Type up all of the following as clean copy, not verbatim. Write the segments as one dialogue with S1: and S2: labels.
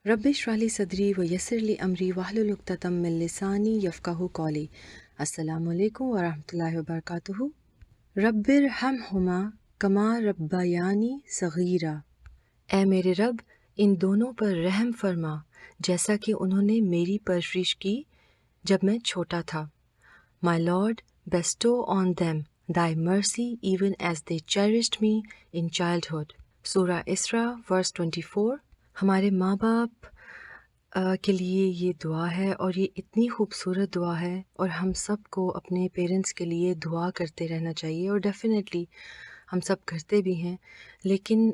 S1: رب اشرح لي صدری ویسر لی امری واحلل عقدۃ من لسانی یفقہوا قولی۔ السلام علیکم ورحمۃ اللہ وبرکاتہ۔ رب ارحمہما کما ربیانی صغیرا، اے میرے رب ان دونوں پر رحم فرما جیسا کہ انہوں نے میری پرورش کی جب میں چھوٹا تھا۔ My Lord, bestow on them thy mercy even as they cherished me in childhood۔ سورہ اسراء ورس 24۔ ہمارے ماں باپ کے لیے یہ دعا ہے، اور یہ اتنی خوبصورت دعا ہے، اور ہم سب کو اپنے پیرنٹس کے لیے دعا کرتے رہنا چاہیے، اور ڈیفینیٹلی ہم سب کرتے بھی ہیں، لیکن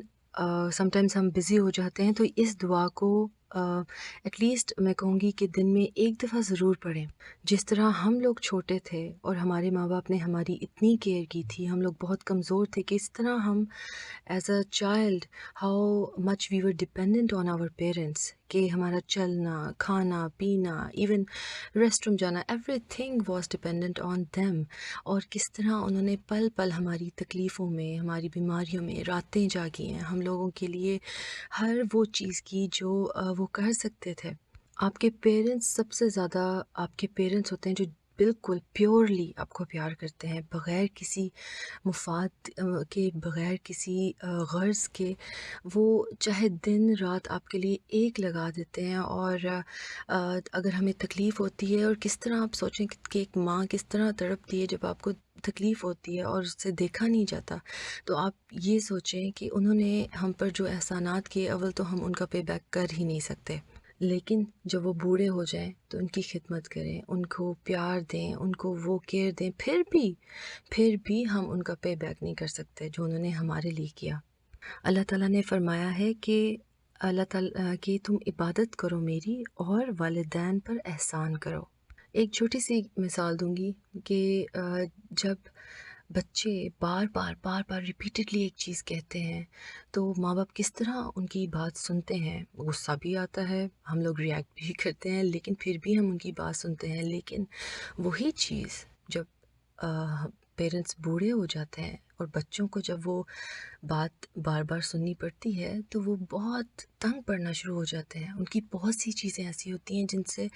S1: سم ٹائمز ہم بزی ہو جاتے ہیں، تو اس دعا کو ایٹ لیسٹ میں کہوں گی کہ دن میں ایک دفعہ ضرور پڑھیں۔ جس طرح ہم لوگ چھوٹے تھے اور ہمارے ماں باپ نے ہماری اتنی کیئر کی تھی، ہم لوگ بہت کمزور تھے، کہ اس طرح ہم as a child how much we were dependent on our parents, کہ ہمارا چلنا، کھانا پینا، ایون ریسٹ روم جانا، everything was dependent on them, اور کس طرح انہوں نے پل پل ہماری تکلیفوں میں، ہماری بیماریوں میں راتیں جاگی ہیں، ہم لوگوں کے لیے ہر وہ چیز کی جو وہ کر سکتے تھے۔ آپ کے پیرنٹس سب سے زیادہ آپ کے پیرنٹس ہوتے ہیں جو بالکل پیورلی آپ کو پیار کرتے ہیں، بغیر کسی مفاد کے، بغیر کسی غرض کے، وہ چاہے دن رات آپ کے لیے ایک لگا دیتے ہیں، اور اگر ہمیں تکلیف ہوتی ہے، اور کس طرح آپ سوچیں کہ ایک ماں کس طرح تڑپتی ہے جب آپ کو تکلیف ہوتی ہے اور اس سے دیکھا نہیں جاتا، تو آپ یہ سوچیں کہ انہوں نے ہم پر جو احسانات کیے، اول تو ہم ان کا پے بیک کر ہی نہیں سکتے، لیکن جب وہ بوڑھے ہو جائیں تو ان کی خدمت کریں، ان کو پیار دیں، ان کو وہ کیئر دیں، پھر بھی ہم ان کا پے بیک نہیں کر سکتے جو انہوں نے ہمارے لیے کیا۔ اللہ تعالیٰ نے فرمایا ہے کہ اللہ تعالیٰ کہ تم عبادت کرو میری اور والدین پر احسان کرو۔ ایک چھوٹی سی مثال دوں گی کہ جب بچے بار بار ریپیٹڈلی ایک چیز کہتے ہیں، تو ماں باپ کس طرح ان کی بات سنتے ہیں، غصہ بھی آتا ہے، ہم لوگ ریئیکٹ بھی کرتے ہیں، لیکن پھر بھی ہم ان کی بات سنتے ہیں، لیکن وہی چیز جب پیرنٹس بوڑھے ہو جاتے ہیں اور بچوں کو جب وہ بات بار بار سننی پڑتی ہے، تو وہ بہت تنگ پڑنا شروع ہو جاتے ہیں، ان کی بہت سی چیزیں ایسی ہوتی ہیں جن سے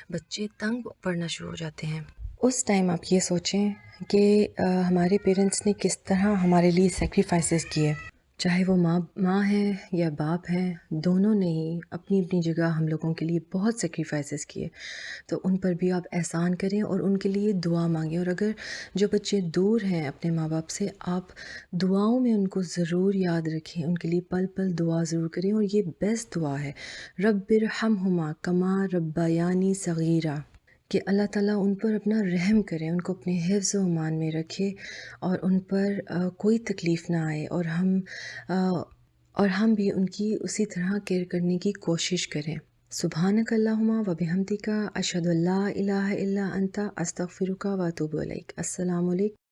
S1: بچے تنگ پڑنا شروع ہو جاتے ہیں۔ اس ٹائم آپ یہ سوچیں کہ ہمارے پیرنٹس نے کس طرح ہمارے لیے سیکریفائسز کیے، چاہے وہ ماں ہیں یا باپ ہیں، دونوں نے ہی اپنی اپنی جگہ ہم لوگوں کے لیے بہت سیکریفائسز کیے، تو ان پر بھی آپ احسان کریں اور ان کے لیے دعا مانگیں، اور اگر جو بچے دور ہیں اپنے ماں باپ سے، آپ دعاؤں میں ان کو ضرور یاد رکھیں، ان کے لیے پل پل دعا ضرور کریں، اور یہ بیسٹ دعا ہے، رب ارحمہما کما ربیانی صغیرا، کہ اللہ تعالیٰ ان پر اپنا رحم کرے، ان کو اپنے حفظ و امان میں رکھے، اور ان پر کوئی تکلیف نہ آئے، اور ہم بھی ان کی اسی طرح کیئر کرنے کی کوشش کریں۔ سبحانک اللہم و بحمدک اشہد ان لا الہ الا انت استغفرک و اتوب الیک۔ السلام علیکم۔